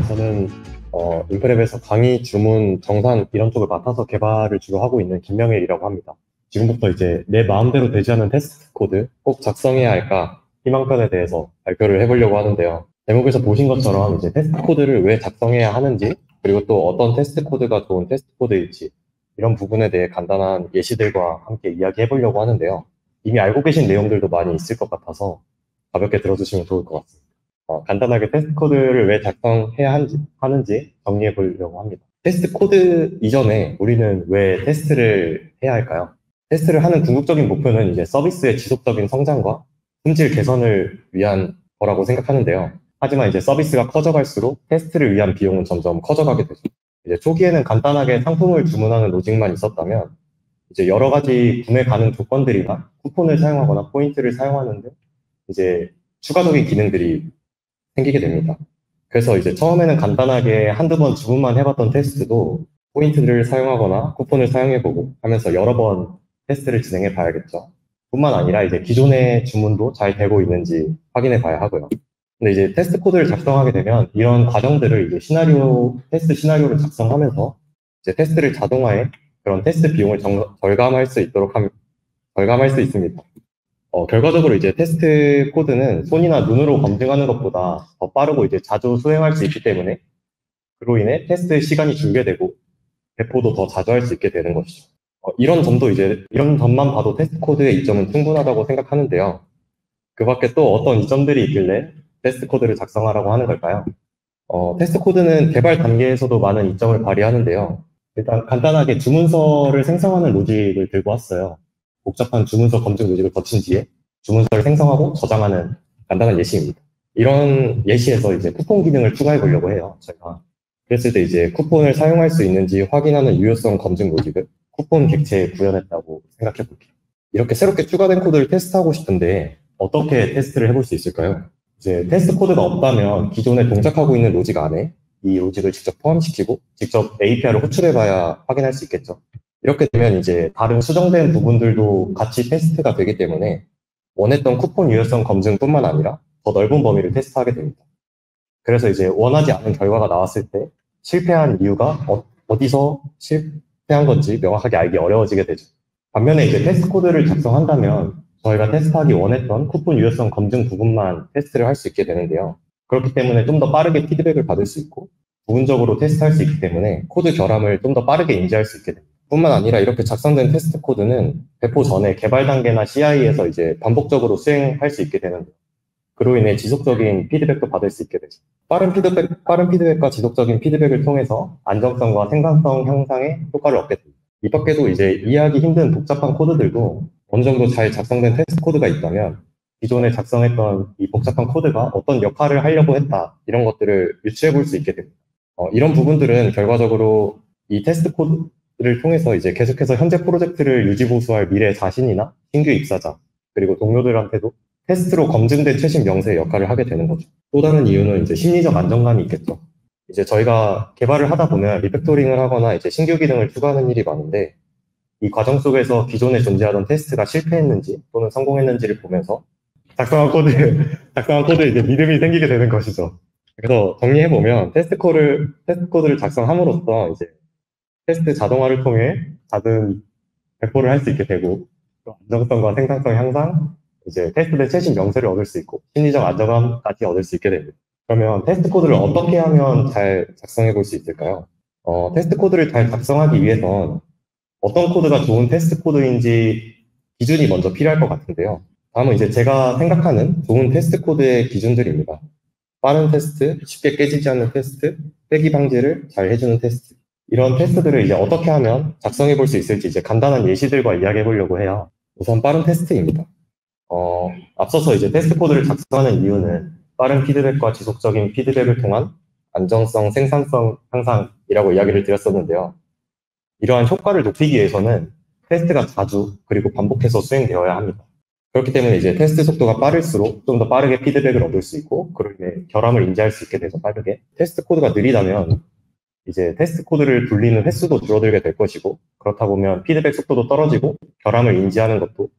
저는 인프랩에서 강의, 주문, 정산 이런 쪽을 맡아서 개발을 주로 하고 있는 김명일이라고 합니다. 지금부터 이제 내 마음대로 되지 않는 테스트 코드 꼭 작성해야 할까 희망편에 대해서 발표를 해보려고 하는데요. 제목에서 보신 것처럼 이제 테스트 코드를 왜 작성해야 하는지, 그리고 또 어떤 테스트 코드가 좋은 테스트 코드일지 이런 부분에 대해 간단한 예시들과 함께 이야기해보려고 하는데요. 이미 알고 계신 내용들도 많이 있을 것 같아서 가볍게 들어주시면 좋을 것 같습니다. 간단하게 테스트 코드를 왜 작성해야 하는지 정리해 보려고 합니다. 테스트 코드 이전에 우리는 왜 테스트를 해야 할까요? 테스트를 하는 궁극적인 목표는 이제 서비스의 지속적인 성장과 품질 개선을 위한 거라고 생각하는데요. 하지만 이제 서비스가 커져갈수록 테스트를 위한 비용은 점점 커져가게 되죠. 이제 초기에는 간단하게 상품을 주문하는 로직만 있었다면 이제 여러 가지 구매 가능 조건들이나 쿠폰을 사용하거나 포인트를 사용하는 등 이제 추가적인 기능들이 생기게 됩니다. 그래서 이제 처음에는 간단하게 한두 번 주문만 해봤던 테스트도 포인트를 사용하거나 쿠폰을 사용해보고 하면서 여러 번 테스트를 진행해 봐야겠죠. 뿐만 아니라 이제 기존의 주문도 잘 되고 있는지 확인해 봐야 하고요. 근데 이제 테스트 코드를 작성하게 되면 이런 과정들을 이제 테스트 시나리오를 작성하면서 이제 테스트를 자동화해 그런 테스트 비용을 절감할 수 절감할 수 있습니다. 결과적으로 이제 테스트 코드는 손이나 눈으로 검증하는 것보다 더 빠르고 이제 자주 수행할 수 있기 때문에 그로 인해 테스트 시간이 줄게 되고 배포도 더 자주 할 수 있게 되는 것이죠. 이런 점만 봐도 테스트 코드의 이점은 충분하다고 생각하는데요. 그 밖에 또 어떤 이점들이 있길래 테스트 코드를 작성하라고 하는 걸까요? 테스트 코드는 개발 단계에서도 많은 이점을 발휘하는데요. 일단 간단하게 주문서를 생성하는 로직을 들고 왔어요. 복잡한 주문서 검증 로직을 거친 뒤에 주문서를 생성하고 저장하는 간단한 예시입니다. 이런 예시에서 이제 쿠폰 기능을 추가해 보려고 해요, 저희가. 그랬을 때 이제 쿠폰을 사용할 수 있는지 확인하는 유효성 검증 로직을 쿠폰 객체에 구현했다고 생각해 볼게요. 이렇게 새롭게 추가된 코드를 테스트하고 싶은데 어떻게 테스트를 해볼 수 있을까요? 이제 테스트 코드가 없다면 기존에 동작하고 있는 로직 안에 이 로직을 직접 포함시키고 직접 API를 호출해봐야 확인할 수 있겠죠. 이렇게 되면 이제 다른 수정된 부분들도 같이 테스트가 되기 때문에 원했던 쿠폰 유효성 검증뿐만 아니라 더 넓은 범위를 테스트하게 됩니다. 그래서 이제 원하지 않은 결과가 나왔을 때 실패한 이유가 어디서 실패한 건지 명확하게 알기 어려워지게 되죠. 반면에 이제 테스트 코드를 작성한다면 저희가 테스트하기 원했던 쿠폰 유효성 검증 부분만 테스트를 할 수 있게 되는데요. 그렇기 때문에 좀 더 빠르게 피드백을 받을 수 있고 부분적으로 테스트할 수 있기 때문에 코드 결함을 좀 더 빠르게 인지할 수 있게 됩니다. 뿐만 아니라 이렇게 작성된 테스트 코드는 배포 전에 개발 단계나 CI에서 이제 반복적으로 수행할 수 있게 되는데 그로 인해 지속적인 피드백도 받을 수 있게 되죠. 빠른 피드백과 지속적인 피드백을 통해서 안정성과 생산성 향상에 효과를 얻게 됩니다. 이 밖에도 이제 이해하기 힘든 복잡한 코드들도 어느 정도 잘 작성된 테스트 코드가 있다면 기존에 작성했던 이 복잡한 코드가 어떤 역할을 하려고 했다 이런 것들을 유추해 볼 수 있게 됩니다. 이런 부분들은 결과적으로 이 테스트 코드를 통해서 이제 계속해서 현재 프로젝트를 유지보수할 미래 자신이나 신규 입사자 그리고 동료들한테도 테스트로 검증된 최신 명세의 역할을 하게 되는 거죠. 또 다른 이유는 이제 심리적 안정감이 있겠죠. 이제 저희가 개발을 하다 보면 리팩토링을 하거나 이제 신규 기능을 추가하는 일이 많은데 이 과정 속에서 기존에 존재하던 테스트가 실패했는지 또는 성공했는지를 보면서 작성한 코드에 이제 믿음이 생기게 되는 것이죠. 그래서 정리해보면 테스트 코드를 작성함으로써 이제 테스트 자동화를 통해 작은 배포를 할 수 있게 되고 또 안정성과 생산성 향상, 이제 테스트된 최신 명세를 얻을 수 있고 심리적 안정감까지 얻을 수 있게 됩니다. 그러면 테스트 코드를 어떻게 하면 잘 작성해 볼 수 있을까요? 테스트 코드를 잘 작성하기 위해선 어떤 코드가 좋은 테스트 코드인지 기준이 먼저 필요할 것 같은데요. 다음은 이제 제가 생각하는 좋은 테스트 코드의 기준들입니다. 빠른 테스트, 쉽게 깨지지 않는 테스트, 빼기 방지를 잘 해주는 테스트. 이런 테스트들을 이제 어떻게 하면 작성해 볼 수 있을지 이제 간단한 예시들과 이야기해 보려고 해요. 우선 빠른 테스트입니다. 앞서서 이제 테스트 코드를 작성하는 이유는 빠른 피드백과 지속적인 피드백을 통한 안정성, 생산성 향상이라고 이야기를 드렸었는데요. 이러한 효과를 높이기 위해서는 테스트가 자주 그리고 반복해서 수행되어야 합니다. 그렇기 때문에 이제 테스트 속도가 빠를수록 좀 더 빠르게 피드백을 얻을 수 있고 그로 인해 결함을 인지할 수 있게 돼서 빠르게 테스트 코드가 느리다면 이제 테스트 코드를 돌리는 횟수도 줄어들게 될 것이고 그렇다 보면 피드백 속도도 떨어지고 결함을 인지하는 것도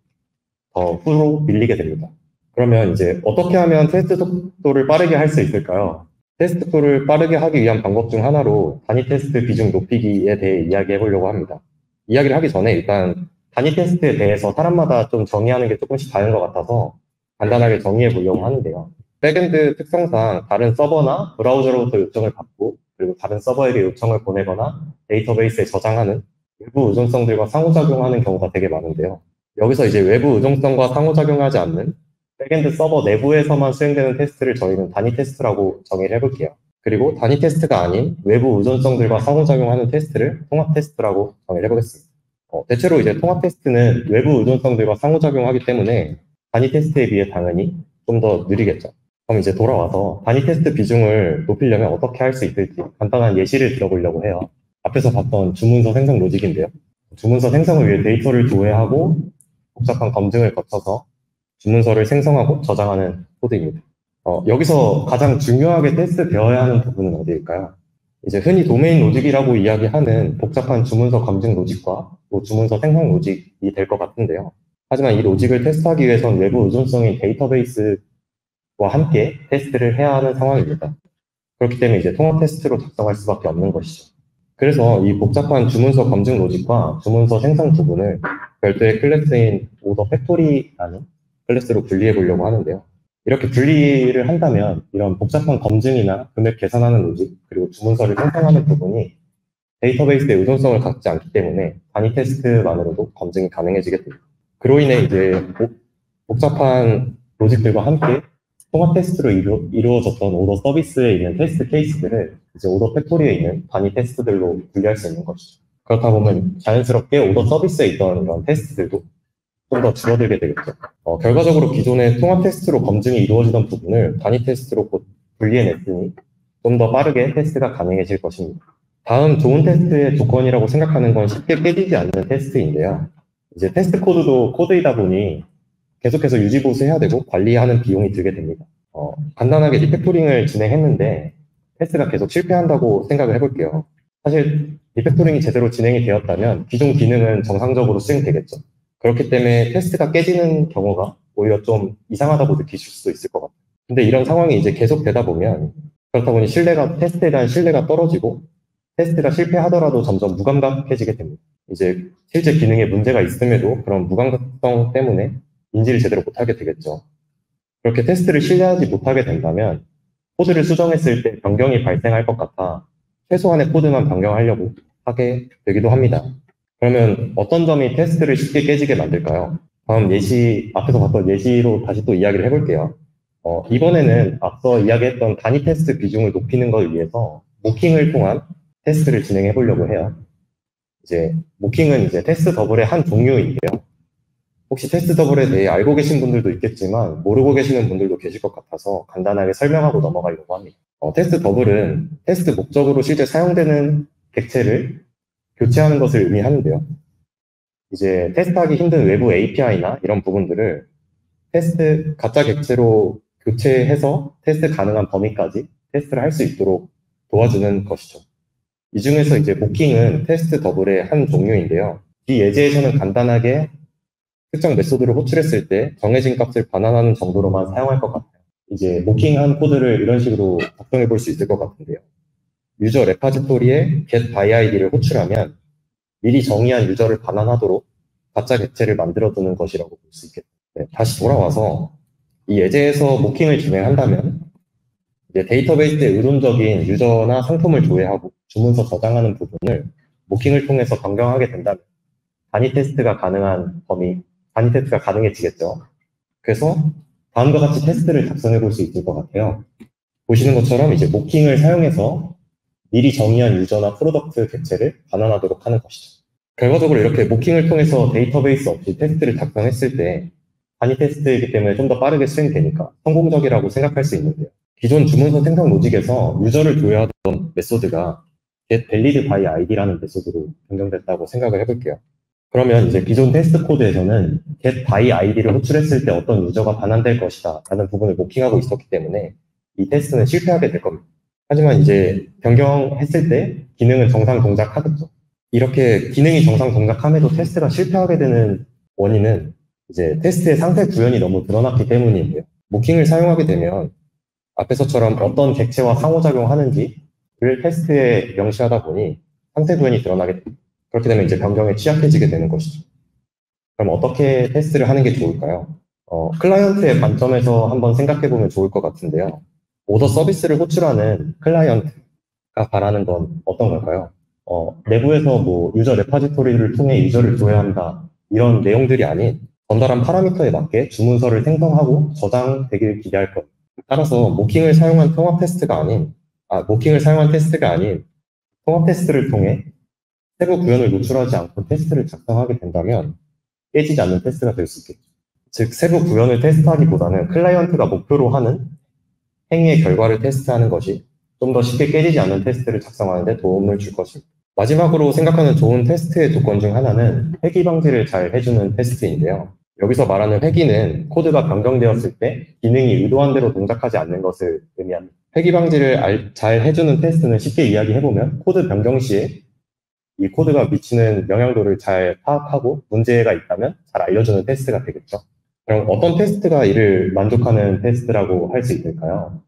더 후로 밀리게 됩니다. 그러면 이제 어떻게 하면 테스트 속도를 빠르게 할 수 있을까요? 테스트 콜을 빠르게 하기 위한 방법 중 하나로 단위 테스트 비중 높이기에 대해 이야기해 보려고 합니다. 이야기를 하기 전에 일단 단위 테스트에 대해서 사람마다 좀 정의하는 게 조금씩 다른 것 같아서 간단하게 정의해 보려고 하는데요. 백엔드 특성상 다른 서버나 브라우저로부터 요청을 받고 그리고 다른 서버에게 요청을 보내거나 데이터베이스에 저장하는 외부 의존성들과 상호작용하는 경우가 되게 많은데요. 여기서 이제 외부 의존성과 상호작용하지 않는 백엔드 서버 내부에서만 수행되는 테스트를 저희는 단위 테스트라고 정의를 해볼게요. 그리고 단위 테스트가 아닌 외부 의존성들과 상호작용하는 테스트를 통합 테스트라고 정의를 해보겠습니다. 대체로 이제 통합 테스트는 외부 의존성들과 상호작용하기 때문에 단위 테스트에 비해 당연히 좀 더 느리겠죠. 그럼 이제 돌아와서 단위 테스트 비중을 높이려면 어떻게 할 수 있을지 간단한 예시를 들어보려고 해요. 앞에서 봤던 주문서 생성 로직인데요. 주문서 생성을 위해 데이터를 조회하고 복잡한 검증을 거쳐서 주문서를 생성하고 저장하는 코드입니다. 여기서 가장 중요하게 테스트되어야 하는 부분은 어디일까요? 이제 흔히 도메인 로직이라고 이야기하는 복잡한 주문서 검증 로직과 또 주문서 생성 로직이 될 것 같은데요. 하지만 이 로직을 테스트하기 위해선 외부 의존성인 데이터베이스와 함께 테스트를 해야 하는 상황입니다. 그렇기 때문에 이제 통합 테스트로 작성할 수밖에 없는 것이죠. 그래서 이 복잡한 주문서 검증 로직과 주문서 생성 부분을 별도의 클래스인 오더 팩토리라는 클래스로 분리해 보려고 하는데요. 이렇게 분리를 한다면 이런 복잡한 검증이나 금액 계산하는 로직, 그리고 주문서를 생성하는 부분이 데이터베이스의 의존성을 갖지 않기 때문에 단위 테스트만으로도 검증이 가능해지게 됩니다. 그로 인해 이제 복잡한 로직들과 함께 통합 테스트로 이루어졌던 오더 서비스에 있는 테스트 케이스들을 이제 오더 팩토리에 있는 단위 테스트들로 분리할 수 있는 것이죠. 그렇다 보면 자연스럽게 오더 서비스에 있던 이런 테스트들도 좀 더 줄어들게 되겠죠. 결과적으로 기존의 통합 테스트로 검증이 이루어지던 부분을 단위 테스트로 곧 분리해냈으니 좀 더 빠르게 테스트가 가능해질 것입니다. 다음 좋은 테스트의 조건이라고 생각하는 건 쉽게 깨지지 않는 테스트인데요. 이제 테스트 코드도 코드이다 보니 계속해서 유지 보수해야 되고 관리하는 비용이 들게 됩니다. 간단하게 리팩토링을 진행했는데 테스트가 계속 실패한다고 생각을 해볼게요. 사실 리팩토링이 제대로 진행이 되었다면 기존 기능은 정상적으로 수행되겠죠. 그렇기 때문에 테스트가 깨지는 경우가 오히려 좀 이상하다고 느끼실 수도 있을 것 같아요. 근데 이런 상황이 이제 계속 되다 보면 그렇다 보니 테스트에 대한 신뢰가 떨어지고 테스트가 실패하더라도 점점 무감각해지게 됩니다. 이제 실제 기능에 문제가 있음에도 그런 무감각성 때문에 인지를 제대로 못하게 되겠죠. 그렇게 테스트를 신뢰하지 못하게 된다면 코드를 수정했을 때 변경이 발생할 것 같아 최소한의 코드만 변경하려고 하게 되기도 합니다. 그러면 어떤 점이 테스트를 쉽게 깨지게 만들까요? 다음 앞에서 봤던 예시로 다시 또 이야기를 해볼게요. 이번에는 앞서 이야기했던 단위 테스트 비중을 높이는 걸 위해서 모킹을 통한 테스트를 진행해 보려고 해요. 이제 모킹은 이제 테스트 더블의 한 종류인데요. 혹시 테스트 더블에 대해 알고 계신 분들도 있겠지만 모르고 계시는 분들도 계실 것 같아서 간단하게 설명하고 넘어가려고 합니다. 테스트 더블은 테스트 목적으로 실제 사용되는 객체를 교체하는 것을 의미하는데요. 이제 테스트하기 힘든 외부 API나 이런 부분들을 가짜 객체로 교체해서 테스트 가능한 범위까지 테스트를 할 수 있도록 도와주는 것이죠. 이 중에서 이제 모킹은 테스트 더블의 한 종류인데요. 이 예제에서는 간단하게 특정 메소드를 호출했을 때 정해진 값을 반환하는 정도로만 사용할 것 같아요. 이제 모킹한 코드를 이런 식으로 작성해 볼 수 있을 것 같은데요. 유저 레파지토리에 get by id를 호출하면 미리 정의한 유저를 반환하도록 가짜 객체를 만들어두는 것이라고 볼 수 있겠죠. 네, 다시 돌아와서 이 예제에서 모킹을 진행한다면 이제 데이터베이스에 의존적인 유저나 상품을 조회하고 주문서 저장하는 부분을 모킹을 통해서 변경하게 된다면 단위 테스트가 가능해지겠죠. 그래서 다음과 같이 테스트를 작성해 볼 수 있을 것 같아요. 보시는 것처럼 이제 모킹을 사용해서 미리 정의한 유저나 프로덕트 객체를 반환하도록 하는 것이죠. 결과적으로 이렇게 모킹을 통해서 데이터베이스 없이 테스트를 작성했을 때 단위 테스트이기 때문에 좀 더 빠르게 수행되니까 성공적이라고 생각할 수 있는데요. 기존 주문서 생성 로직에서 유저를 조회하던 메소드가 get valid by id라는 메소드로 변경됐다고 생각을 해볼게요. 그러면 이제 기존 테스트 코드에서는 get by id를 호출했을 때 어떤 유저가 반환될 것이다 라는 부분을 모킹하고 있었기 때문에 이 테스트는 실패하게 될 겁니다. 하지만 이제 변경했을 때 기능은 정상 동작하겠죠. 이렇게 기능이 정상 동작함에도 테스트가 실패하게 되는 원인은 이제 테스트의 상태 구현이 너무 드러났기 때문인데요. 모킹을 사용하게 되면 앞에서처럼 어떤 객체와 상호작용하는지를 테스트에 명시하다 보니 상세 구현이 드러나게 됩니다. 그렇게 되면 이제 변경에 취약해지게 되는 것이죠. 그럼 어떻게 테스트를 하는 게 좋을까요? 클라이언트의 관점에서 한번 생각해 보면 좋을 것 같은데요. 오더 서비스를 호출하는 클라이언트가 바라는 건 어떤 걸까요? 내부에서 뭐 유저 레파지토리를 통해 유저를 조회한다 이런 내용들이 아닌 전달한 파라미터에 맞게 주문서를 생성하고 저장되기를 기대할 것. 따라서 모킹을 사용한 테스트가 아닌 통합 테스트를 통해 세부 구현을 노출하지 않고 테스트를 작성하게 된다면 깨지지 않는 테스트가 될 수 있겠죠. 즉, 세부 구현을 테스트하기보다는 클라이언트가 목표로 하는 행위의 결과를 테스트하는 것이 좀 더 쉽게 깨지지 않는 테스트를 작성하는 데 도움을 줄 것입니다. 마지막으로 생각하는 좋은 테스트의 조건 중 하나는 회귀 방지를 잘 해주는 테스트인데요. 여기서 말하는 회귀는 코드가 변경되었을 때 기능이 의도한 대로 동작하지 않는 것을 의미합니다. 회귀 방지를 잘 해주는 테스트는 쉽게 이야기해보면 코드 변경 시에 이 코드가 미치는 영향도를 잘 파악하고 문제가 있다면 잘 알려주는 테스트가 되겠죠. 그럼 어떤 테스트가 이를 만족하는 테스트라고 할 수 있을까요?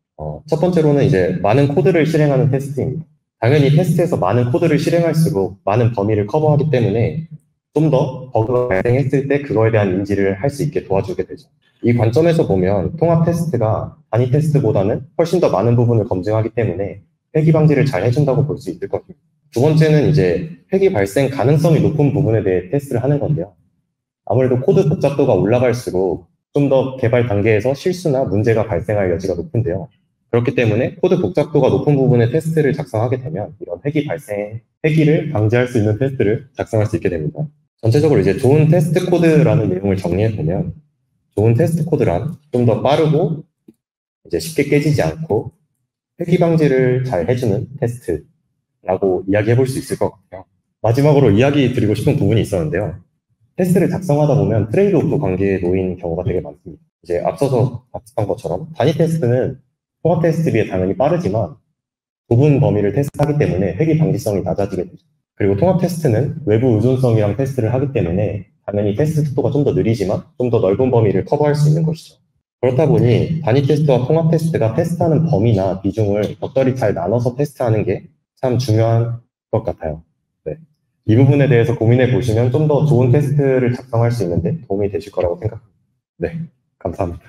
첫 번째로는 이제 많은 코드를 실행하는 테스트입니다. 당연히 테스트에서 많은 코드를 실행할수록 많은 범위를 커버하기 때문에 좀 더 버그가 발생했을 때 그거에 대한 인지를 할 수 있게 도와주게 되죠. 이 관점에서 보면 통합 테스트가 단위 테스트보다는 훨씬 더 많은 부분을 검증하기 때문에 회귀 방지를 잘 해준다고 볼 수 있을 것 같습니다. 두 번째는 이제 회귀 발생 가능성이 높은 부분에 대해 테스트를 하는 건데요. 아무래도 코드 복잡도가 올라갈수록 좀 더 개발 단계에서 실수나 문제가 발생할 여지가 높은데요. 그렇기 때문에 코드 복잡도가 높은 부분의 테스트를 작성하게 되면 이런 회귀를 방지할 수 있는 테스트를 작성할 수 있게 됩니다. 전체적으로 이제 좋은 테스트 코드라는 내용을 정리해 보면 좋은 테스트 코드란 좀 더 빠르고 이제 쉽게 깨지지 않고 회귀 방지를 잘 해주는 테스트라고 이야기해 볼 수 있을 것 같아요. 마지막으로 이야기 드리고 싶은 부분이 있었는데요. 테스트를 작성하다 보면 트레이드오프 관계에 놓인 경우가 되게 많습니다. 이제 앞서서 봤던 것처럼 단위 테스트는 통합 테스트에 비해 당연히 빠르지만 좁은 범위를 테스트하기 때문에 회귀 방지성이 낮아지게 되죠. 그리고 통합 테스트는 외부 의존성이랑 테스트를 하기 때문에 당연히 테스트 속도가 좀 더 느리지만 좀 더 넓은 범위를 커버할 수 있는 것이죠. 그렇다 보니 단위 테스트와 통합 테스트가 테스트하는 범위나 비중을 적절히 잘 나눠서 테스트하는 게 참 중요한 것 같아요. 네. 이 부분에 대해서 고민해 보시면 좀 더 좋은 테스트를 작성할 수 있는데 도움이 되실 거라고 생각합니다. 네, 감사합니다.